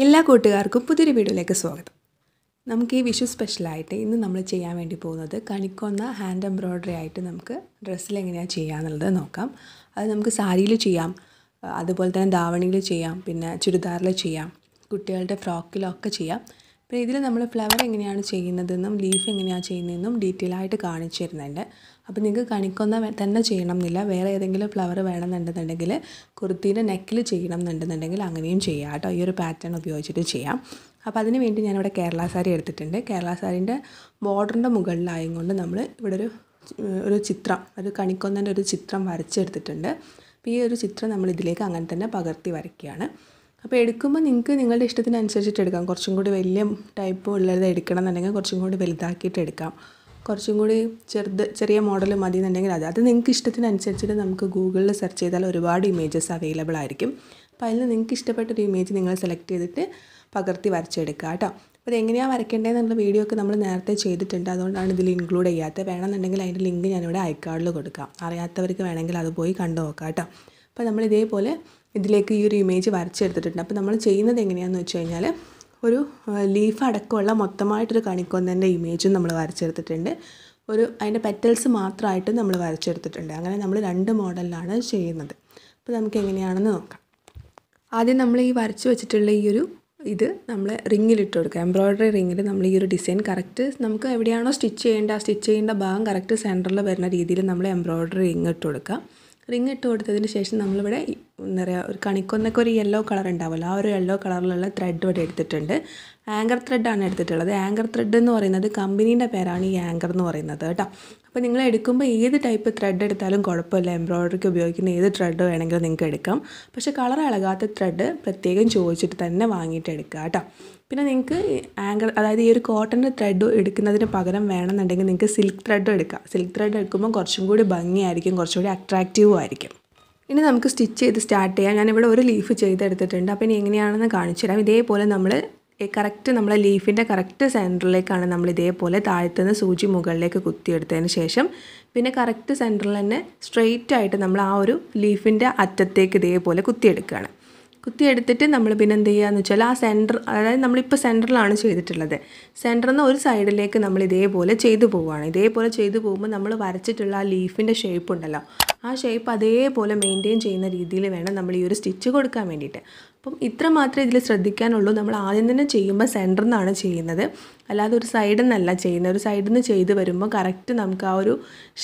എല്ലാ കൂട്ടുകാർക്കും പുതിയൊരു വീഡിയോയിലേക്ക് സ്വാഗതം. നമുക്ക് ഈ വിഷു സ്പെഷ്യലായിട്ട് ഇന്ന് നമ്മൾ ചെയ്യാൻ വേണ്ടി പോകുന്നത് കണിക്കൊന്ന ഹാൻഡ് എംബ്രോയ്ഡറി ആയിട്ട് നമുക്ക് ഡ്രസ്സിൽ എങ്ങനെയാണ് ചെയ്യാന്നുള്ളത് നോക്കാം. അത് നമുക്ക് സാരിയിൽ ചെയ്യാം, അതുപോലെ തന്നെ ധാവണിയിൽ ചെയ്യാം, പിന്നെ ചുരിദാറിൽ ചെയ്യാം, കുട്ടികളുടെ ഫ്രോക്കിലൊക്കെ ചെയ്യാം. പിന്നെ ഇതിൽ നമ്മൾ ഫ്ലവർ എങ്ങനെയാണ് ചെയ്യുന്നതെന്നും ലീഫ് എങ്ങനെയാണ് ചെയ്യുന്നതെന്നും ഡീറ്റെയിൽ ആയിട്ട് കാണിച്ചു തരുന്നുണ്ട്. അപ്പോൾ നിങ്ങൾക്ക് കണിക്കൊന്ന തന്നെ ചെയ്യണം എന്നില്ല, വേറെ ഏതെങ്കിലും ഫ്ലവർ വേണമെന്നുണ്ടെന്നുണ്ടെങ്കിൽ കുർത്തീൻ്റെ നെക്കിൽ ചെയ്യണം എന്നുണ്ടെന്നുണ്ടെങ്കിൽ അങ്ങനെയും ചെയ്യാം കേട്ടോ. ഈ ഒരു പാറ്റേൺ ഉപയോഗിച്ചിട്ട് ചെയ്യാം. അപ്പോൾ അതിന് വേണ്ടി ഞാനിവിടെ കേരള സാരി എടുത്തിട്ടുണ്ട്. കേരള സാരീൻ്റെ ബോർഡറിൻ്റെ മുകളിലായതുകൊണ്ട് നമ്മൾ ഇവിടെ ഒരു ചിത്രം, ഒരു കണിക്കൊന്നൻ്റെ ഒരു ചിത്രം വരച്ചെടുത്തിട്ടുണ്ട്. അപ്പോൾ ഈ ഒരു ചിത്രം നമ്മൾ ഇതിലേക്ക് അങ്ങനെ തന്നെ പകർത്തി വരയ്ക്കുകയാണ്. അപ്പോൾ എടുക്കുമ്പോൾ നിങ്ങൾക്ക് നിങ്ങളുടെ ഇഷ്ടത്തിനനുസരിച്ചിട്ട് എടുക്കാം. കുറച്ചും കൂടി വലിയ ടൈപ്പ് ഉള്ളത് എടുക്കണം എന്നുണ്ടെങ്കിൽ കുറച്ചും കൂടി വലുതാക്കിയിട്ട് എടുക്കാം. കുറച്ചും കൂടി ചെറിയ മോഡൽ മതി എന്നുണ്ടെങ്കിൽ അത് നിങ്ങൾക്ക് ഇഷ്ടത്തിനനുസരിച്ചിട്ട് നമുക്ക് ഗൂഗിളിൽ സെർച്ച് ചെയ്താൽ ഒരുപാട് ഇമേജസ് അവൈലബിൾ ആയിരിക്കും. അപ്പോൾ അതിൽ നിങ്ങൾക്ക് ഇഷ്ടപ്പെട്ടൊരു ഇമേജ് നിങ്ങൾ സെലക്ട് ചെയ്തിട്ട് പകർത്തി വരച്ചെടുക്കുക കേട്ടോ. അപ്പോൾ ഇതെങ്ങനെയാണ് വരയ്ക്കേണ്ടതെന്നുള്ള വീഡിയോ ഒക്കെ നമ്മൾ നേരത്തെ ചെയ്തിട്ടുണ്ട്, അതുകൊണ്ടാണ് ഇതിൽ ഇൻക്ലൂഡ് ചെയ്യാത്തത്. വേണമെന്നുണ്ടെങ്കിൽ അതിൻ്റെ ലിങ്ക് ഞാനിവിടെ ഐക്കാർഡിൽ കൊടുക്കാം. അറിയാത്തവർക്ക് വേണമെങ്കിൽ അത് പോയി കണ്ടു നോക്കാം കേട്ടോ. അപ്പോൾ നമ്മൾ ഇതേപോലെ ഇതിലേക്ക് ഈ ഒരു ഇമേജ് വരച്ചെടുത്തിട്ടുണ്ട്. അപ്പോൾ നമ്മൾ ചെയ്യുന്നത് എങ്ങനെയാണെന്ന് വെച്ച് കഴിഞ്ഞാൽ ഒരു ലീഫ് അടക്കമുള്ള മൊത്തമായിട്ടൊരു കണിക്കൊന്നൻ്റെ ഇമേജും നമ്മൾ വരച്ചെടുത്തിട്ടുണ്ട്. അതിൻ്റെ പെറ്റൽസ് മാത്രമായിട്ട് നമ്മൾ വരച്ചെടുത്തിട്ടുണ്ട്. അങ്ങനെ നമ്മൾ 2 മോഡലിലാണ് ചെയ്യുന്നത്. അപ്പോൾ നമുക്ക് എങ്ങനെയാണെന്ന് നോക്കാം. ആദ്യം നമ്മൾ ഈ വരച്ച് വെച്ചിട്ടുള്ള ഇത് നമ്മൾ റിങ്ങിലിട്ട് കൊടുക്കുക. എംബ്രോയ്ഡറി റിങ്ങിൽ നമ്മൾ ഈ ഒരു ഡിസൈൻ കറക്റ്റ് നമുക്ക് എവിടെയാണോ സ്റ്റിച്ച് ചെയ്യേണ്ട ഭാഗം കറക്റ്റ് സെൻറ്ററിൽ വരുന്ന രീതിയിൽ നമ്മൾ എംബ്രോയ്ഡറി റിങ് ഇട്ട് കൊടുക്കുക. റിങ് ഇട്ട് കൊടുത്തതിന് ശേഷം നമ്മളിവിടെ എന്താ പറയുക, ഒരു കണിക്കൊന്നൊക്കെ ഒരു യെല്ലോ കളർ ഉണ്ടാവുമല്ലോ, ആ ഒരു യെല്ലോ കളറിലുള്ള ത്രെഡ് ഇവിടെ എടുത്തിട്ടുണ്ട്. ആങ്കർ ത്രെഡാണ് എടുത്തിട്ടുള്ളത്. ആങ്കർ ത്രെഡ് എന്ന് പറയുന്നത് കമ്പനീൻ്റെ പേരാണ് ഈ ആങ്കർ എന്ന് പറയുന്നത് കേട്ടോ. അപ്പോൾ നിങ്ങൾ എടുക്കുമ്പോൾ ഏത് ടൈപ്പ് ത്രെഡ് എടുത്താലും കുഴപ്പമില്ല, എംബ്രോയ്ഡറിക്ക് ഉപയോഗിക്കുന്ന ഏത് ത്രെഡ് വേണമെങ്കിലും നിങ്ങൾക്ക് എടുക്കാം. പക്ഷേ കളർ ഇളകാത്ത ത്രെഡ് പ്രത്യേകം ചോദിച്ചിട്ട് തന്നെ വാങ്ങിയിട്ട് എടുക്കുക കേട്ടോ. പിന്നെ നിങ്ങൾക്ക് ആങ്കർ, അതായത് ഈ ഒരു കോട്ടൻ്റെ ത്രെഡ് എടുക്കുന്നതിന് പകരം വേണമെന്നുണ്ടെങ്കിൽ നിങ്ങൾക്ക് സിൽക്ക് ത്രെഡും എടുക്കാം. സിൽക്ക് ത്രെഡ് എടുക്കുമ്പോൾ കുറച്ചും കൂടി ഭംഗിയായിരിക്കും, കുറച്ചുകൂടി അട്രാക്റ്റീവും ആയിരിക്കും. ഇനി നമുക്ക് സ്റ്റിച്ച് ചെയ്ത് സ്റ്റാർട്ട് ചെയ്യാം. ഞാനിവിടെ ഒരു ലീഫ് ചെയ്തെടുത്തിട്ടുണ്ട്. അപ്പോൾ ഇനി എങ്ങനെയാണെന്ന് കാണിച്ചു തരാം. ഇതേപോലെ നമ്മൾ കറക്റ്റ് നമ്മളെ ലീഫിൻ്റെ കറക്റ്റ് സെൻറ്ററിലേക്കാണ് നമ്മൾ ഇതേപോലെ താഴത്തുനിന്ന് സൂചി മുകളിലേക്ക് കുത്തിയെടുത്തതിന് ശേഷം പിന്നെ കറക്റ്റ് സെൻറ്ററിൽ തന്നെ സ്ട്രെയിറ്റ് ആയിട്ട് നമ്മൾ ആ ഒരു ലീഫിൻ്റെ അറ്റത്തേക്ക് ഇതേപോലെ കുത്തിയെടുക്കുകയാണ്. കുത്തിയെടുത്തിട്ട് നമ്മൾ പിന്നെ എന്ത് ചെയ്യുകയെന്ന് വെച്ചാൽ ആ സെൻറ്റർ, അതായത് നമ്മളിപ്പോൾ സെൻറ്ററിലാണ് ചെയ്തിട്ടുള്ളത്, സെൻറ്ററിൽ നിന്ന് ഒരു സൈഡിലേക്ക് നമ്മൾ ഇതേപോലെ ചെയ്തു പോവുകയാണ്. ഇതേപോലെ ചെയ്തു പോകുമ്പോൾ നമ്മൾ വരച്ചിട്ടുള്ള ആ ലീഫിൻ്റെ ഷേപ്പ് ഉണ്ടല്ലോ, ആ ഷേപ്പ് അതേപോലെ മെയിൻറ്റെയിൻ ചെയ്യുന്ന രീതിയിൽ വേണം നമ്മൾ ഈ ഒരു സ്റ്റിച്ച് കൊടുക്കാൻ വേണ്ടിയിട്ട്. അപ്പം ഇത്ര മാത്രമേ ഇതിൽ ശ്രദ്ധിക്കാനുള്ളൂ. നമ്മൾ ആദ്യം തന്നെ ചെയ്യുമ്പോൾ സെൻറ്ററിൽ നിന്നാണ് ചെയ്യുന്നത്, അല്ലാതെ ഒരു സൈഡിൽ നിന്നല്ല ചെയ്യുന്നത്. ഒരു സൈഡിൽ നിന്ന് ചെയ്ത് വരുമ്പോൾ കറക്റ്റ് നമുക്ക് ആ ഒരു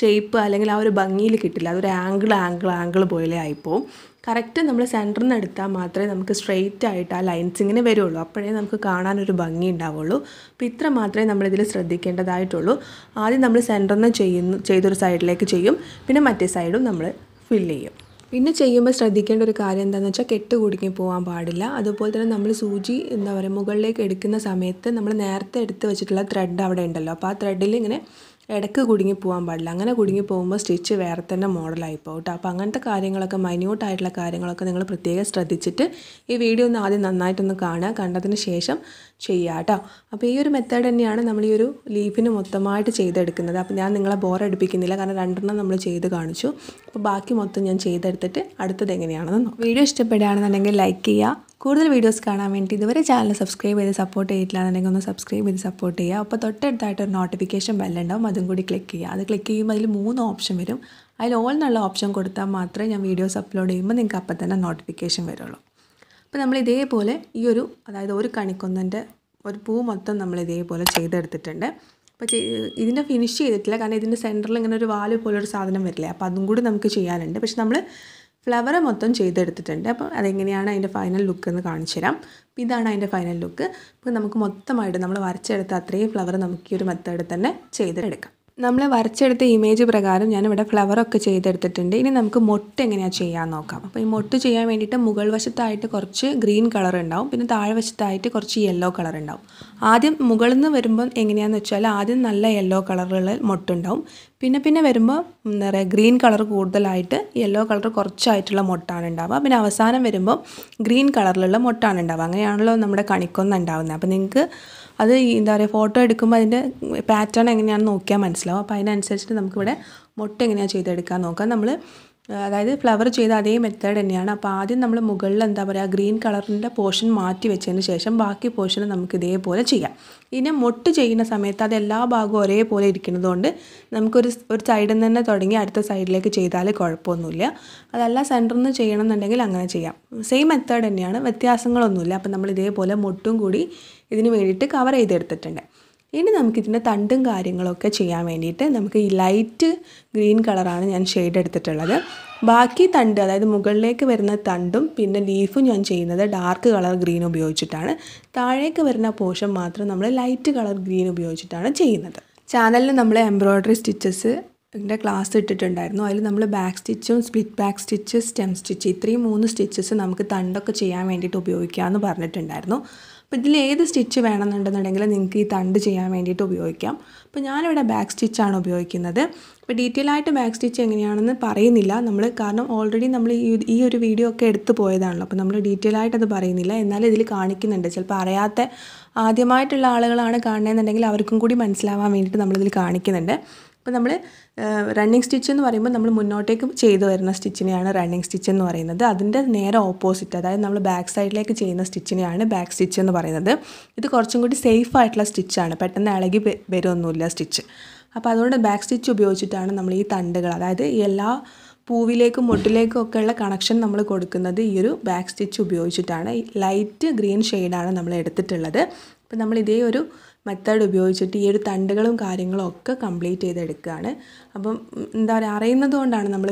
ഷേപ്പ് അല്ലെങ്കിൽ ആ ഒരു ഭംഗിയിൽ കിട്ടില്ല. അതൊരു ആംഗിൾ പോലെ ആയിപ്പോവും. കറക്റ്റ് നമ്മൾ സെൻറ്ററിൽ നിന്ന് എടുത്താൽ മാത്രമേ നമുക്ക് സ്ട്രെയിറ്റ് ആയിട്ട് ആ ലൈൻസ് ഇങ്ങനെ വരുള്ളൂ. അപ്പോഴേ നമുക്ക് കാണാനൊരു ഭംഗി ഉണ്ടാവുള്ളൂ. അപ്പോൾ ഇത്ര മാത്രമേ നമ്മളിതിൽ ശ്രദ്ധിക്കേണ്ടതായിട്ടുള്ളൂ. ആദ്യം നമ്മൾ സെൻറ്ററിൽ നിന്ന് ചെയ്തൊരു സൈഡിലേക്ക് ചെയ്യും, പിന്നെ മറ്റേ സൈഡും നമ്മൾ ഫില്ല് ചെയ്യും. പിന്നെ ചെയ്യുമ്പോൾ ശ്രദ്ധിക്കേണ്ട ഒരു കാര്യം എന്താണെന്ന് വെച്ചാൽ കെട്ട് കുടുങ്ങി പോകാൻ പാടില്ല. അതുപോലെ തന്നെ നമ്മൾ സൂചി മുകളിലേക്ക് എടുക്കുന്ന സമയത്ത് നമ്മൾ നേരത്തെ എടുത്ത് വെച്ചിട്ടുള്ള ത്രെഡ് അവിടെ ഉണ്ടല്ലോ, അപ്പോൾ ആ ത്രെഡിൽ ഇങ്ങനെ ഇടയ്ക്ക് കുടുങ്ങി പോകാൻ പാടില്ല. അങ്ങനെ കുടുങ്ങി പോകുമ്പോൾ സ്റ്റിച്ച് വേറെ തന്നെ മോഡലായി പോകും കേട്ടോ. അപ്പോൾ അങ്ങനത്തെ കാര്യങ്ങളൊക്കെ, മൈന്യൂട്ടായിട്ടുള്ള കാര്യങ്ങളൊക്കെ നിങ്ങൾ പ്രത്യേകം ശ്രദ്ധിച്ചിട്ട് ഈ വീഡിയോ ഒന്ന് ആദ്യം നന്നായിട്ടൊന്ന് കാണുക, കണ്ടതിന് ശേഷം ചെയ്യുക കേട്ടോ. അപ്പോൾ ഈ ഒരു മെത്തേഡ് തന്നെയാണ് നമ്മൾ ഈ ഒരു ലീഫിന് മൊത്തമായിട്ട് ചെയ്തെടുക്കുന്നത്. അപ്പോൾ ഞാൻ നിങ്ങളെ ബോറടിപ്പിക്കുന്നില്ല, കാരണം 2 നമ്മൾ ചെയ്ത് കാണിച്ചു. അപ്പോൾ ബാക്കി മൊത്തം ഞാൻ ചെയ്തെടുത്തിട്ട് അടുത്തത് എങ്ങനെയാണെന്ന് നോക്കാം. വീഡിയോ ഇഷ്ടപ്പെടുകയാണെന്നുണ്ടെങ്കിൽ ലൈക്ക് ചെയ്യുക. കൂടുതൽ വീഡിയോസ് കാണാൻ വേണ്ടി ഇതുവരെ ചാനൽ സബ്സ്ക്രൈബ് ചെയ്ത് സപ്പോർട്ട് ചെയ്തിട്ടില്ല എന്നുണ്ടെങ്കിൽ ഒന്ന് സബ്സ്ക്രൈബ് ചെയ്ത് സപ്പോർട്ട് ചെയ്യുക. അപ്പോൾ തൊട്ടടുത്തായിട്ട് ഒരു നോട്ടിഫിക്കേഷൻ ബെല്ലുണ്ടാവും, അതും കൂടി ക്ലിക്ക് ചെയ്യുക. അത് ക്ലിക്ക് ചെയ്യുമ്പോൾ അതിൽ 3 ഓപ്ഷൻ വരും. അതിൽ ഓൾ എന്നുള്ള ഓപ്ഷൻ കൊടുത്താൽ മാത്രമേ ഞാൻ വീഡിയോസ് അപ്ലോഡ് ചെയ്യുമ്പോൾ നിങ്ങൾക്ക് അപ്പം തന്നെ നോട്ടിഫിക്കേഷൻ വരുള്ളൂ. അപ്പോൾ നമ്മൾ ഇതേപോലെ അതായത് ഒരു കണിക്കൊന്നൻ്റെ ഒരു പൂ മൊത്തം നമ്മൾ ഇതേപോലെ ചെയ്തെടുത്തിട്ടുണ്ട്. അപ്പോൾ ഇതിൻ്റെ ഫിനിഷ് ചെയ്തിട്ടില്ല, കാരണം ഇതിൻ്റെ സെൻറ്ററിൽ ഇങ്ങനെ ഒരു വാല് പോലൊരു സാധനം വരില്ലേ, അപ്പോൾ അതും കൂടി നമുക്ക് ചെയ്യാനുണ്ട്. പക്ഷെ നമ്മൾ ഫ്ലവർ മൊത്തം ചെയ്തെടുത്തിട്ടുണ്ട്. അപ്പോൾ അതെങ്ങനെയാണ് അതിൻ്റെ ഫൈനൽ ലുക്ക് എന്ന് കാണിച്ചു തരാം. അപ്പോൾ ഇതാണ് അതിൻ്റെ ഫൈനൽ ലുക്ക്. അപ്പോൾ നമുക്ക് മൊത്തമായിട്ട് നമ്മൾ വരച്ചെടുത്ത അത്രയും ഫ്ലവർ നമുക്ക് ഈ ഒരു മെത്തേഡിൽ തന്നെ ചെയ്തെടുക്കാം. നമ്മൾ വരച്ചെടുത്ത ഇമേജ് പ്രകാരം ഞാനിവിടെ ഫ്ലവറൊക്കെ ചെയ്തെടുത്തിട്ടുണ്ട്. ഇനി നമുക്ക് മൊട്ട് എങ്ങനെയാണ് ചെയ്യാൻ നോക്കാം. അപ്പോൾ ഈ മൊട്ട് ചെയ്യാൻ വേണ്ടിയിട്ട് മുകൾ വശത്തായിട്ട് കുറച്ച് ഗ്രീൻ കളർ ഉണ്ടാവും, പിന്നെ താഴെ വശത്തായിട്ട് കുറച്ച് യെല്ലോ കളർ ഉണ്ടാവും. ആദ്യം മുകളിൽ നിന്ന് വരുമ്പോൾ എങ്ങനെയാണെന്ന് വെച്ചാൽ ആദ്യം നല്ല യെല്ലോ കളറുള്ള മൊട്ടുണ്ടാവും, പിന്നെ വരുമ്പോൾ എന്താ പറയുക, ഗ്രീൻ കളർ കൂടുതലായിട്ട് യെല്ലോ കളർ കുറച്ചായിട്ടുള്ള മൊട്ടാണ് ഉണ്ടാവുക. പിന്നെ അവസാനം വരുമ്പോൾ ഗ്രീൻ കളറിലുള്ള മൊട്ടാണ് ഉണ്ടാവുക. അങ്ങനെയാണല്ലോ നമ്മുടെ കണിക്കൊന്ന ഉണ്ടാവുന്നത്. അപ്പോൾ നിങ്ങൾക്ക് അത് എന്താ പറയുക, ഫോട്ടോ എടുക്കുമ്പോൾ അതിൻ്റെ പാറ്റേൺ എങ്ങനെയാണെന്ന് നോക്കിയാൽ മനസ്സിലാവും. അപ്പോൾ അതിനനുസരിച്ചിട്ട് നമുക്കിവിടെ മൊട്ട് എങ്ങനെയാണ് ചെയ്തെടുക്കാൻ നോക്കാം. നമ്മൾ അതായത് ഫ്ലവർ ചെയ്ത അതേ മെത്തേഡ് തന്നെയാണ്. അപ്പോൾ ആദ്യം നമ്മൾ മുകളിൽ എന്താ പറയുക ഗ്രീൻ കളറിൻ്റെ പോർഷൻ മാറ്റി വെച്ചതിന് ശേഷം ബാക്കി പോർഷൻ നമുക്ക് ഇതേപോലെ ചെയ്യാം. ഇനി മൊട്ട് ചെയ്യുന്ന സമയത്ത് അത് എല്ലാ ഭാഗവും ഒരേപോലെ ഇരിക്കുന്നതുകൊണ്ട് നമുക്കൊരു സൈഡിൽ നിന്ന് തന്നെ തുടങ്ങി അടുത്ത സൈഡിലേക്ക് ചെയ്താൽ കുഴപ്പമൊന്നുമില്ല. അതല്ല സെൻറ്ററിൽ നിന്ന് ചെയ്യണമെന്നുണ്ടെങ്കിൽ അങ്ങനെ ചെയ്യാം. സെയിം മെത്തേഡ് തന്നെയാണ്, വ്യത്യാസങ്ങളൊന്നുമില്ല. അപ്പോൾ നമ്മൾ ഇതേപോലെ മൊട്ടും കൂടി ഇതിന് വേണ്ടിയിട്ട് കവർ ചെയ്തെടുത്തിട്ടുണ്ട്. ഇനി നമുക്കിതിൻ്റെ തണ്ടും കാര്യങ്ങളൊക്കെ ചെയ്യാൻ വേണ്ടിയിട്ട് നമുക്ക് ഈ ലൈറ്റ് ഗ്രീൻ കളറാണ് ഞാൻ ഷെയ്ഡ് എടുത്തിട്ടുള്ളത്. ബാക്കി തണ്ട് അതായത് മുകളിലേക്ക് വരുന്ന തണ്ടും പിന്നെ ലീഫും ഞാൻ ചെയ്യുന്നത് ഡാർക്ക് കളർ ഗ്രീൻ ഉപയോഗിച്ചിട്ടാണ്. താഴേക്ക് വരുന്ന പോർഷൻ മാത്രം നമ്മൾ ലൈറ്റ് കളർ ഗ്രീൻ ഉപയോഗിച്ചിട്ടാണ് ചെയ്യുന്നത്. ചാനലിൽ നമ്മൾ എംബ്രോയ്ഡറി സ്റ്റിച്ചസ് ൻ്റെ ക്ലാസ് ഇട്ടിട്ടുണ്ടായിരുന്നു. അതിൽ നമ്മൾ ബാക്ക് സ്റ്റിച്ചും split back stitch stem stitch ഇത്രയും 3 സ്റ്റിച്ചസ് നമുക്ക് തണ്ടൊക്കെ ചെയ്യാൻ വേണ്ടിയിട്ട് ഉപയോഗിക്കാമെന്ന് പറഞ്ഞിട്ടുണ്ടായിരുന്നു. അപ്പോൾ ഇതിൽ ഏത് സ്റ്റിച്ച് വേണമെന്നുണ്ടെന്നുണ്ടെങ്കിൽ നിങ്ങൾക്ക് ഈ തണ്ട് ചെയ്യാൻ വേണ്ടിയിട്ട് ഉപയോഗിക്കാം. അപ്പോൾ ഞാനിവിടെ ബാക്ക് സ്റ്റിച്ചാണ് ഉപയോഗിക്കുന്നത്. അപ്പോൾ ഡീറ്റെയിൽ ആയിട്ട് ബാക്ക് സ്റ്റിച്ച് എങ്ങനെയാണെന്ന് പറയുന്നില്ല നമ്മൾ, കാരണം ഓൾറെഡി നമ്മൾ ഈ ഒരു വീഡിയോ ഒക്കെ എടുത്തു പോയതാണല്ലോ. അപ്പോൾ നമ്മൾ ഡീറ്റെയിൽ ആയിട്ട് അത് പറയുന്നില്ല, എന്നാലും ഇതിൽ കാണിക്കുന്നുണ്ട്. ചിലപ്പോൾ അറിയാത്ത ആദ്യമായിട്ടുള്ള ആളുകളാണ് കാണുന്നതെന്നുണ്ടെങ്കിൽ അവർക്കും കൂടി മനസ്സിലാവാൻ വേണ്ടിയിട്ട് നമ്മളിതിൽ കാണിക്കുന്നുണ്ട്. അപ്പോൾ നമ്മൾ റണ്ണിങ് സ്റ്റിച്ച് എന്ന് പറയുമ്പോൾ നമ്മൾ മുന്നോട്ടേക്ക് ചെയ്തു വരുന്ന സ്റ്റിച്ചിനെയാണ് റണ്ണിങ് സ്റ്റിച്ച് എന്ന് പറയുന്നത്. അതിൻ്റെ നേരെ ഓപ്പോസിറ്റ്, അതായത് നമ്മൾ ബാക്ക് സൈഡിലേക്ക് ചെയ്യുന്ന സ്റ്റിച്ചിനെയാണ് ബാക്ക് സ്റ്റിച്ച് എന്ന് പറയുന്നത്. ഇത് കുറച്ചും കൂടി സേഫ് ആയിട്ടുള്ള സ്റ്റിച്ചാണ്, പെട്ടെന്ന് ഇളകി വരുമൊന്നുമില്ല സ്റ്റിച്ച്. അപ്പോൾ അതുകൊണ്ട് ബാക്ക് സ്റ്റിച്ച് ഉപയോഗിച്ചിട്ടാണ് നമ്മൾ ഈ തണ്ടുകൾ, അതായത് എല്ലാ പൂവിലേക്കും മൊട്ടിലേക്കും ഒക്കെ ഉള്ള കണക്ഷൻ നമ്മൾ കൊടുക്കുന്നത് ഈ ഒരു ബാക്ക് സ്റ്റിച്ച് ഉപയോഗിച്ചിട്ടാണ്. ലൈറ്റ് ഗ്രീൻ ഷെയ്ഡാണ് നമ്മൾ എടുത്തിട്ടുള്ളത്. അപ്പോൾ നമ്മൾ ഇതേ ഒരു മെത്തേഡ് ഉപയോഗിച്ചിട്ട് ഈ ഒരു തണ്ടുകളും കാര്യങ്ങളും ഒക്കെ കംപ്ലീറ്റ് ചെയ്തെടുക്കുകയാണ്. അപ്പം എന്താ പറയുക, അറിയുന്നത് കൊണ്ടാണ് നമ്മൾ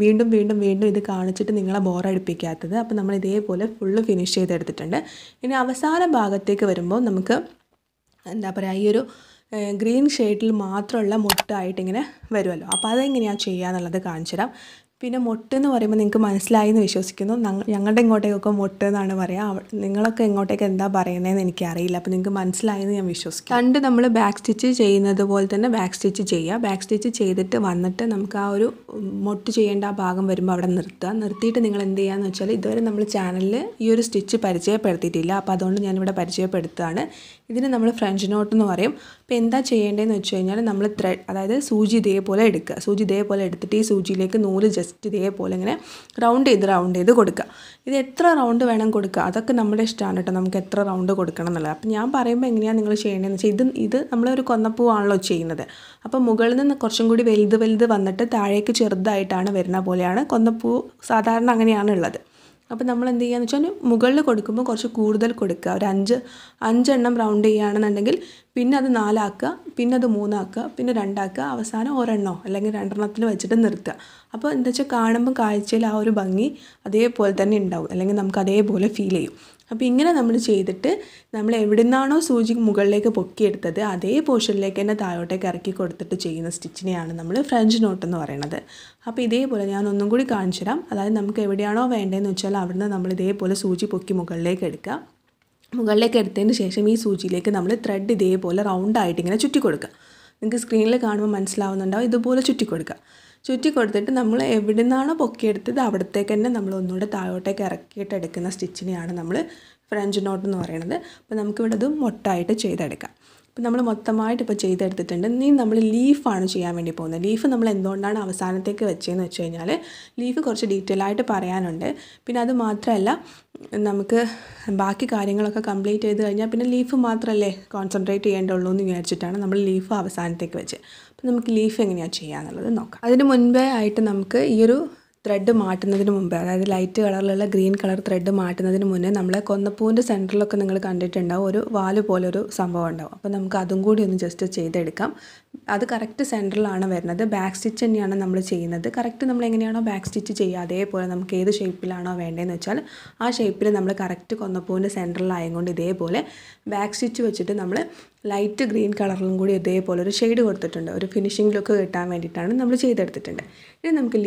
വീണ്ടും വീണ്ടും വീണ്ടും ഇത് കാണിച്ചിട്ട് നിങ്ങളെ ബോറടിപ്പിക്കാത്തത്. അപ്പോൾ നമ്മൾ ഇതേപോലെ ഫുള്ള് ഫിനിഷ് ചെയ്തെടുത്തിട്ടുണ്ട്. ഇനി അവസാന ഭാഗത്തേക്ക് വരുമ്പോൾ നമുക്ക് എന്താ പറയുക ഈ ഒരു ഗ്രീൻ ഷെയ്ഡിൽ മാത്രമുള്ള മൊട്ടായിട്ട് ഇങ്ങനെ വരുമല്ലോ. അപ്പോൾ അതെങ്ങനെയാണ് ചെയ്യുക എന്നുള്ളത് കാണിച്ചു തരാം. പിന്നെ മൊട്ട് എന്ന് പറയുമ്പോൾ നിങ്ങൾക്ക് മനസ്സിലായി എന്ന് വിശ്വസിക്കുന്നു. ഞങ്ങളുടെ ഇങ്ങോട്ടേക്കൊക്കെ മൊട്ട് എന്നാണ് പറയുക. നിങ്ങളൊക്കെ ഇങ്ങോട്ടേക്ക് എന്താ പറയുന്നതെന്ന് എനിക്കറിയില്ല. അപ്പോൾ നിങ്ങൾക്ക് മനസ്സിലായി എന്ന് ഞാൻ വിശ്വസിക്കും. കണ്ട് നമ്മൾ ബാക്ക് സ്റ്റിച്ച് ചെയ്യുന്നത് പോലെ തന്നെ ബാക്ക് സ്റ്റിച്ച് ചെയ്യുക. ബാക്ക് സ്റ്റിച്ച് ചെയ്തിട്ട് വന്നിട്ട് നമുക്ക് ആ ഒരു മൊട്ട് ചെയ്യേണ്ട ആ ഭാഗം വരുമ്പോൾ അവിടെ നിർത്തിയിട്ട് നിങ്ങൾ എന്ത് ചെയ്യുകയെന്ന് വെച്ചാൽ, ഇതുവരെ നമ്മൾ ചാനലിൽ ഈ ഒരു സ്റ്റിച്ച് പരിചയപ്പെടുത്തിയിട്ടില്ല. അപ്പോൾ അതുകൊണ്ട് ഞാനിവിടെ പരിചയപ്പെടുത്തുകയാണ്. ഇതിന് നമ്മൾ ഫ്രഞ്ച് നോട്ട് എന്ന് പറയും. അപ്പോൾ എന്താ ചെയ്യേണ്ടതെന്ന് വെച്ച് കഴിഞ്ഞാൽ നമ്മൾ ത്രെഡ്, അതായത് സൂചി ഇതേപോലെ എടുക്കുക. സൂചി ഇതേപോലെ എടുത്തിട്ട് ഈ സൂചിയിലേക്ക് നൂല് ജസ്റ്റ് ഇതേപോലെ ഇങ്ങനെ റൗണ്ട് ചെയ്ത് കൊടുക്കുക. ഇത് എത്ര റൗണ്ട് വേണം കൊടുക്കുക അതൊക്കെ നമ്മുടെ ഇഷ്ടമാണ് കേട്ടോ, നമുക്ക് എത്ര റൗണ്ട് കൊടുക്കണം എന്നുള്ളത്. അപ്പോൾ ഞാൻ പറയുമ്പോൾ എങ്ങനെയാണ് നിങ്ങൾ ചെയ്യേണ്ടതെന്ന് വെച്ചാൽ, ഇത് നമ്മളൊരു കൊന്നപ്പൂവാണല്ലോ ചെയ്യുന്നത്. അപ്പോൾ മുകളിൽ നിന്ന് കുറച്ചും കൂടി വലുത് വന്നിട്ട് താഴേക്ക് ചെറുതായിട്ടാണ് വരുന്ന പോലെയാണ് കൊന്നപ്പൂ സാധാരണ അങ്ങനെയാണ് ഉള്ളത്. അപ്പോൾ നമ്മൾ എന്ത് ചെയ്യുകയെന്ന് വെച്ചാൽ മുകളിൽ കൊടുക്കുമ്പോൾ കുറച്ച് കൂടുതൽ കൊടുക്കുക. ഒരു 5 എണ്ണം റൗണ്ട് ചെയ്യുകയാണെന്നുണ്ടെങ്കിൽ പിന്നെ അത് 4 ആക്കുക, പിന്നെ അത് 3 ആക്കുക, പിന്നെ 2 ആക്കുക, അവസാനം ഒരെണ്ണോ അല്ലെങ്കിൽ 2 എണ്ണത്തിൽ വെച്ചിട്ട് നിർത്തുക. അപ്പോൾ എന്താ വെച്ചാൽ കാണുമ്പോൾ കാഴ്ചയിൽ ആ ഒരു ഭംഗി അതേപോലെ തന്നെ ഉണ്ടാവും, അല്ലെങ്കിൽ നമുക്ക് അതേപോലെ ഫീൽ ചെയ്യും. അപ്പോൾ ഇങ്ങനെ നമ്മൾ ചെയ്തിട്ട് നമ്മൾ എവിടെ നിന്നാണോ സൂചി മുകളിലേക്ക് പൊക്കിയെടുത്തത് അതേ പോർഷനിലേക്ക് തന്നെ താഴോട്ടേക്ക് ഇറക്കി കൊടുത്തിട്ട് ചെയ്യുന്ന സ്റ്റിച്ചിനെയാണ് നമ്മൾ ഫ്രഞ്ച് നോട്ട് എന്ന് പറയുന്നത്. അപ്പോൾ ഇതേപോലെ ഞാൻ ഒന്നും കൂടി കാണിച്ചു തരാം. അതായത് നമുക്ക് എവിടെയാണോ വേണ്ടതെന്ന് വെച്ചാൽ അവിടുന്ന് നമ്മൾ ഇതേപോലെ സൂചി പൊക്കി മുകളിലേക്ക് എടുക്കുക. മുകളിലേക്ക് എടുത്തതിന് ശേഷം ഈ സൂചിയിലേക്ക് നമ്മൾ ത്രെഡ് ഇതേപോലെ റൗണ്ടായിട്ട് ഇങ്ങനെ ചുറ്റി കൊടുക്കുക. നിങ്ങൾക്ക് സ്ക്രീനിൽ കാണുമ്പോൾ മനസ്സിലാവുന്നുണ്ടാവും. ഇതുപോലെ ചുറ്റി കൊടുക്കുക. ചുറ്റി കൊടുത്തിട്ട് നമ്മൾ എവിടെ നിന്നാണോ പൊക്കിയെടുത്തത് അവിടത്തേക്ക് തന്നെ നമ്മൾ ഒന്നുകൂടെ താഴോട്ടേക്ക് ഇറക്കിയിട്ട് എടുക്കുന്ന സ്റ്റിച്ചിനെയാണ് നമ്മൾ ഫ്രഞ്ച് നോട്ട് എന്ന് പറയുന്നത്. അപ്പോൾ നമുക്കിവിടെ ഇത് മൊട്ടായിട്ട് ചെയ്തെടുക്കാം. അപ്പോൾ നമ്മൾ മൊത്തമായിട്ട് ഇപ്പോൾ ചെയ്തെടുത്തിട്ടുണ്ട്. ഇനി നമ്മൾ ലീഫാണ് ചെയ്യാൻ വേണ്ടി പോകുന്നത്. ലീഫ് നമ്മൾ എന്തുകൊണ്ടാണ് അവസാനത്തേക്ക് വെച്ചതെന്ന് വെച്ച് കഴിഞ്ഞാൽ ലീഫ് കുറച്ച് ഡീറ്റെയിൽ ആയിട്ട് പറയാനുണ്ട്. പിന്നെ അത് മാത്രമല്ല, നമുക്ക് ബാക്കി കാര്യങ്ങളൊക്കെ കംപ്ലീറ്റ് ചെയ്ത് കഴിഞ്ഞാൽ പിന്നെ ലീഫ് മാത്രമല്ലേ കോൺസെൻട്രേറ്റ് ചെയ്യേണ്ടുള്ളൂ എന്ന് വിചാരിച്ചിട്ടാണ് നമ്മൾ ലീഫ് അവസാനത്തേക്ക് വെച്ചത്. അപ്പോൾ നമുക്ക് ലീഫ് എങ്ങനെയാണ് ചെയ്യാന്നുള്ളത് നോക്കാം. അതിന് മുൻപേ ആയിട്ട് നമുക്ക് ഈ ഒരു ത്രെഡ് മാറ്റുന്നതിന് മുമ്പ്, അതായത് ലൈറ്റ് കളറിലുള്ള ഗ്രീൻ കളർ ത്രെഡ് മാറ്റുന്നതിന് മുന്നേ നമ്മൾ കൊന്നപ്പൂവിൻ്റെ സെൻറ്ററിലൊക്കെ നിങ്ങൾ കണ്ടിട്ടുണ്ടാവും ഒരു വാല് പോലൊരു സംഭവം ഉണ്ടാവും. അപ്പോൾ നമുക്ക് അതും കൂടി ഒന്ന് ജസ്റ്റ് ചെയ്തെടുക്കാം. അത് കറക്റ്റ് സെൻറ്ററിലാണ് വരുന്നത്. ബാക്ക് സ്റ്റിച്ച് തന്നെയാണ് നമ്മൾ ചെയ്യുന്നത്. കറക്റ്റ് നമ്മൾ എങ്ങനെയാണോ ബാക്ക് സ്റ്റിച്ച് ചെയ്യുക അതേപോലെ നമുക്ക് ഏത് ഷേപ്പിലാണോ വേണ്ടതെന്ന് വെച്ചാൽ ആ ഷേപ്പിൽ നമ്മൾ കറക്റ്റ് കൊന്നപ്പൂവിൻ്റെ സെൻറ്ററിലായതുകൊണ്ട് ഇതേപോലെ ബാക്ക് സ്റ്റിച്ച് വെച്ചിട്ട് നമ്മൾ ലൈറ്റ് ഗ്രീൻ കളറിലും കൂടി ഇതേപോലെ ഒരു ഷെയ്ഡ് കൊടുത്തിട്ടുണ്ട്. ഒരു ഫിനിഷിംഗ് ലുക്ക് കിട്ടാൻ വേണ്ടിയിട്ടാണ് നമ്മൾ ചെയ്തെടുത്തിട്ടുണ്ട്. ഇനി നമുക്ക്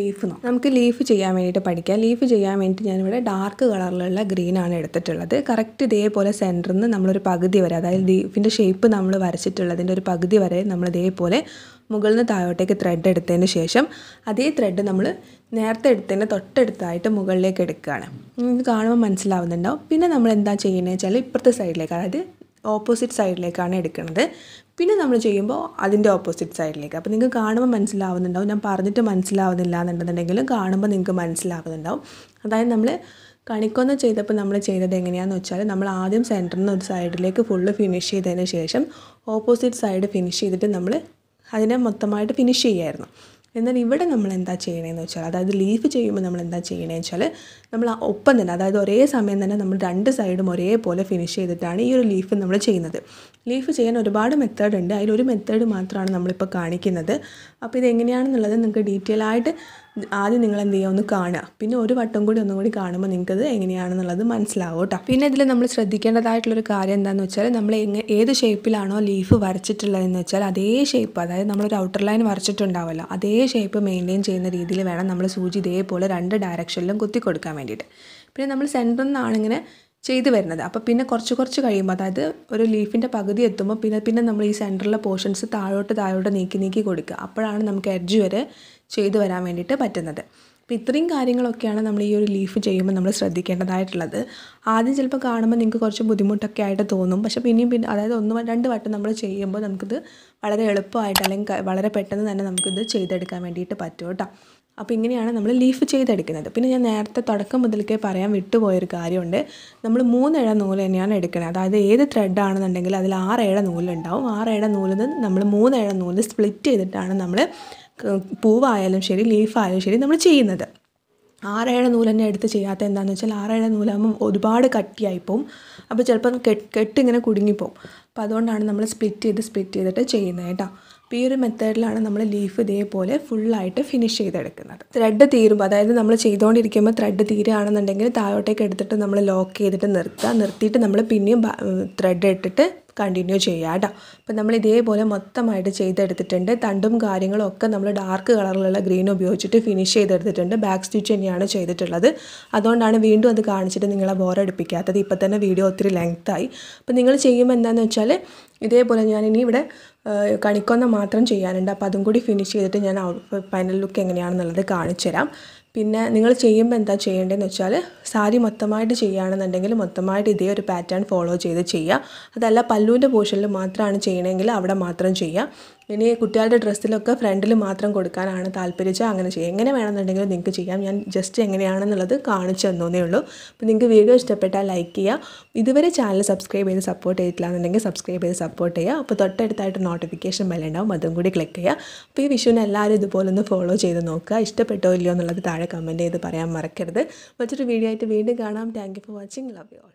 ലീഫ് ചെയ്യാൻ വേണ്ടിയിട്ട് പഠിക്കാം. ലീഫ് ചെയ്യാൻ വേണ്ടിയിട്ട് ഞാനിവിടെ ഡാർക്ക് കളറിലുള്ള ഗ്രീനാണ് എടുത്തിട്ടുള്ളത്. കറക്റ്റ് ഇതേപോലെ സെൻറ്ററിൽ നിന്ന് നമ്മളൊരു പകുതി വരെ, അതായത് ലീഫിൻ്റെ ഷേപ്പ് നമ്മൾ വരച്ചിട്ടുള്ളതിൻ്റെ ഒരു പകുതി വരെ നമ്മൾ ഇതേപോലെ മുകളിൽ നിന്ന് താഴോട്ടേക്ക് ത്രെഡ് എടുത്തതിന് ശേഷം അതേ ത്രെഡ് നമ്മൾ നേരത്തെ എടുത്തതിൻ്റെ തൊട്ടടുത്തായിട്ട് മുകളിലേക്ക് എടുക്കുകയാണ്. ഇത് കാണുമ്പോൾ മനസ്സിലാവുന്നുണ്ടാവും. പിന്നെ നമ്മൾ എന്താ ചെയ്യുന്നത് വെച്ചാൽ ഇപ്പുറത്തെ സൈഡിലേക്ക്, അതായത് ഓപ്പോസിറ്റ് സൈഡിലേക്കാണ് എടുക്കുന്നത്. പിന്നെ നമ്മൾ ചെയ്യുമ്പോൾ അതിൻ്റെ ഓപ്പോസിറ്റ് സൈഡിലേക്ക്. അപ്പോൾ നിങ്ങൾക്ക് കാണുമ്പോൾ മനസ്സിലാവുന്നുണ്ടാവും, ഞാൻ പറഞ്ഞിട്ട് മനസ്സിലാവുന്നില്ല എന്നുണ്ടെന്നുണ്ടെങ്കിലും കാണുമ്പോൾ നിങ്ങൾക്ക് മനസ്സിലാവുന്നുണ്ടാവും. അതായത് നമ്മൾ കണിക്കൊന്ന ചെയ്തപ്പോൾ നമ്മൾ ചെയ്തത് എങ്ങനെയാണെന്ന് വെച്ചാൽ, നമ്മൾ ആദ്യം സെൻറ്ററിൽ നിന്ന് ഒരു സൈഡിലേക്ക് ഫുള്ള് ഫിനിഷ് ചെയ്തതിന് ശേഷം ഓപ്പോസിറ്റ് സൈഡ് ഫിനിഷ് ചെയ്തിട്ട് നമ്മൾ അതിനെ മൊത്തമായിട്ട് ഫിനിഷ് ചെയ്യായിരുന്നു. എന്നാൽ ഇവിടെ നമ്മൾ എന്താ ചെയ്യണമെന്ന് വെച്ചാൽ, അതായത് ലീഫ് ചെയ്യുമ്പോൾ നമ്മൾ എന്താ ചെയ്യണമെന്ന് വെച്ചാൽ, നമ്മൾ ഒപ്പം തന്നെ, അതായത് ഒരേ സമയം തന്നെ നമ്മൾ 2 സൈഡും ഒരേപോലെ ഫിനിഷ് ചെയ്തിട്ടാണ് ഈ ഒരു ലീഫ് നമ്മൾ ചെയ്യുന്നത്. ലീഫ് ചെയ്യാൻ ഒരുപാട് മെത്തേഡ് ഉണ്ട്, അതിലൊരു മെത്തേഡ് മാത്രമാണ് നമ്മളിപ്പോൾ കാണിക്കുന്നത്. അപ്പോൾ ഇതെങ്ങനെയാണെന്നുള്ളത് നിങ്ങൾക്ക് ഡീറ്റെയിൽ ആയിട്ട് ആദ്യം നിങ്ങൾ എന്ത് ചെയ്യുക, ഒന്ന് കാണുക. പിന്നെ ഒരു വട്ടം കൂടി ഒന്നും കൂടി കാണുമ്പോൾ നിങ്ങൾക്കത് എങ്ങനെയാണെന്നുള്ളത് മനസ്സിലാവും കേട്ടോ. പിന്നെ ഇതിൽ നമ്മൾ ശ്രദ്ധിക്കേണ്ടതായിട്ടുള്ളൊരു കാര്യം എന്താണെന്ന് വെച്ചാൽ, നമ്മൾ ഏത് ഷേപ്പിലാണോ ലീഫ് വരച്ചിട്ടുള്ളതെന്ന് വെച്ചാൽ അതേ ഷേപ്പ്, അതായത് നമ്മളൊരു ഔട്ടർ ലൈൻ വരച്ചിട്ടുണ്ടാവുമല്ലോ, അതേ ഷേപ്പ് മെയിൻറ്റെയിൻ ചെയ്യുന്ന രീതിയിൽ വേണം നമ്മൾ സൂചി ഇതേപോലെ 2 ഡയറക്ഷനിലും കുത്തി കൊടുക്കാൻ വേണ്ടിയിട്ട്. പിന്നെ നമ്മൾ സെൻറ്ററിൽ നിന്നാണ് ഇങ്ങനെ ചെയ്ത് വരുന്നത്. അപ്പോൾ പിന്നെ കുറച്ച് കഴിയുമ്പോൾ, അതായത് ഒരു ലീഫിൻ്റെ പകുതി എത്തുമ്പോൾ പിന്നെ നമ്മൾ ഈ സെൻറ്ററിലെ പോർഷൻസ് താഴോട്ട് നീക്കി കൊടുക്കുക. അപ്പോഴാണ് നമുക്ക് എഡ്ജ് വരെ ചെയ്തു വരാൻ വേണ്ടിയിട്ട് പറ്റുന്നത്. അപ്പോൾ ഇത്രയും കാര്യങ്ങളൊക്കെയാണ് നമ്മൾ ഈ ഒരു ലീഫ് ചെയ്യുമ്പോൾ നമ്മൾ ശ്രദ്ധിക്കേണ്ടതായിട്ടുള്ളത്. ആദ്യം ചിലപ്പോൾ കാണുമ്പോൾ നിങ്ങൾക്ക് കുറച്ച് ബുദ്ധിമുട്ടൊക്കെ ആയിട്ട് തോന്നും, പക്ഷേ പിന്നെയും അതായത് 1-2 വട്ടം നമ്മൾ ചെയ്യുമ്പോൾ നമുക്കിത് വളരെ എളുപ്പമായിട്ട് അല്ലെങ്കിൽ വളരെ പെട്ടെന്ന് തന്നെ നമുക്കിത് ചെയ്തെടുക്കാൻ വേണ്ടിയിട്ട് പറ്റും കേട്ടോ. അപ്പോൾ ഇങ്ങനെയാണ് നമ്മൾ ലീഫ് ചെയ്തെടുക്കുന്നത്. പിന്നെ ഞാൻ നേരത്തെ തുടക്കം മുതൽക്കേ പറയാൻ വിട്ടുപോയൊരു കാര്യമുണ്ട്. നമ്മൾ 3 ഇഴ നൂല് തന്നെയാണ് എടുക്കുന്നത്. അതായത് ഏത് ത്രെഡാണെന്നുണ്ടെങ്കിൽ അതിൽ 6 ഇഴ നൂലുണ്ടാവും. 6 ഇഴ നൂലിൽ നിന്ന് നമ്മൾ 3 ഇഴ നൂല് സ്പ്ലിറ്റ് ചെയ്തിട്ടാണ് നമ്മൾ പൂവായാലും ശരി ലീഫായാലും ശരി നമ്മൾ ചെയ്യുന്നത്. 6 ഇഴ നൂല് തന്നെ എടുത്ത് ചെയ്യാത്ത എന്താണെന്ന് വെച്ചാൽ, 6 ഇഴ നൂലാകുമ്പോൾ ഒരുപാട് കട്ടിയായിപ്പോവും. അപ്പോൾ ചിലപ്പോൾ കെട്ടിങ്ങനെ കുടുങ്ങിപ്പോവും. അപ്പോൾ അതുകൊണ്ടാണ് നമ്മൾ സ്പ്ലിറ്റ് ചെയ്തിട്ട് ചെയ്യുന്നത് കേട്ടോ. അപ്പോൾ ഈ ഒരു മെത്തേഡിലാണ് നമ്മൾ ലീഫ് ഇതേപോലെ ഫുള്ളായിട്ട് ഫിനിഷ് ചെയ്തെടുക്കുന്നത്. ത്രെഡ് തീരുമ്പോൾ, അതായത് നമ്മൾ ചെയ്തുകൊണ്ടിരിക്കുമ്പോൾ ത്രെഡ് തീരുകയാണെന്നുണ്ടെങ്കിൽ താഴോട്ടേക്ക് എടുത്തിട്ട് നമ്മൾ ലോക്ക് ചെയ്തിട്ട് നിർത്തിയിട്ട് നമ്മൾ പിന്നെയും ത്രെഡ് ഇട്ടിട്ട് കണ്ടിന്യൂ ചെയ്യുക കേട്ടോ. അപ്പോൾ നമ്മൾ ഇതേപോലെ മൊത്തമായിട്ട് ചെയ്തെടുത്തിട്ടുണ്ട്. തണ്ടും കാര്യങ്ങളും ഒക്കെ നമ്മൾ ഡാർക്ക് കളറിലുള്ള ഗ്രീൻ ഉപയോഗിച്ചിട്ട് ഫിനിഷ് ചെയ്തെടുത്തിട്ടുണ്ട്. ബാക്ക് സ്റ്റിച്ച് തന്നെയാണ് ചെയ്തിട്ടുള്ളത്. അതുകൊണ്ടാണ് വീണ്ടും അത് കാണിച്ചിട്ട് നിങ്ങളെ ബോറടിപ്പിക്കാത്തത്. ഇപ്പോൾ തന്നെ വീഡിയോ ഒത്തിരി ലെങ്ത്തായി. അപ്പോൾ നിങ്ങൾ ചെയ്യുമ്പോൾ എന്താണെന്ന് വെച്ചാൽ, ഇതേപോലെ ഞാനിനി ഇവിടെ കണിക്കൊന്ന മാത്രം ചെയ്യാനുണ്ട്. അപ്പോൾ അതും കൂടി ഫിനിഷ് ചെയ്തിട്ട് ഞാൻ ഫൈനൽ ലുക്ക് എങ്ങനെയാണെന്നുള്ളത് കാണിച്ചു തരാം. പിന്നെ നിങ്ങൾ ചെയ്യുമ്പോൾ എന്താ ചെയ്യേണ്ടതെന്ന് വെച്ചാൽ, സാരി മൊത്തമായിട്ട് ചെയ്യുകയാണെന്നുണ്ടെങ്കിൽ മൊത്തമായിട്ട് ഇതേ ഒരു പാറ്റേൺ ഫോളോ ചെയ്ത് ചെയ്യുക. അതല്ല പല്ലുവിൻ്റെ പോർഷനിൽ മാത്രമാണ് ചെയ്യണമെങ്കിൽ അവിടെ മാത്രം ചെയ്യുക. ഇനി കുട്ടികളുടെ ഡ്രസ്സിലൊക്കെ ഫ്രണ്ടിൽ മാത്രം കൊടുക്കാനാണ് താല്പര്യം, അങ്ങനെ ചെയ്യുക. എങ്ങനെ വേണമെന്നുണ്ടെങ്കിലും നിങ്ങൾക്ക് ചെയ്യാം. ഞാൻ ജസ്റ്റ് എങ്ങനെയാണെന്നുള്ളത് കാണിച്ചു തന്നേ ഉള്ളൂ. അപ്പോൾ നിങ്ങൾക്ക് വീഡിയോ ഇഷ്ടപ്പെട്ടാൽ ലൈക്ക് ചെയ്യുക. ഇതുവരെ ചാനൽ സബ്സ്ക്രൈബ് ചെയ്ത് സപ്പോർട്ട് ചെയ്തിട്ടില്ല എന്നുണ്ടെങ്കിൽ സബ്സ്ക്രൈബ് ചെയ്ത് സപ്പോർട്ട് ചെയ്യുക. അപ്പോൾ തൊട്ടടുത്തായിട്ട് നോട്ടിഫിക്കേഷൻ ബെൽ ഉണ്ടാവും, അതും കൂടി ക്ലിക്ക് ചെയ്യുക. അപ്പോൾ ഈ വിഷുവിനെ എല്ലാവരും ഇതുപോലെ ഒന്ന് ഫോളോ ചെയ്ത് നോക്കുക. ഇഷ്ടപ്പെട്ടോ ഇല്ലയോ എന്നുള്ളത് താഴെ കമൻറ്റ് ചെയ്ത് പറയാൻ മറക്കരുത്. മറ്റൊരു വീഡിയോ ആയിട്ട് വീണ്ടും കാണാം. Thank you for watching. Love you all.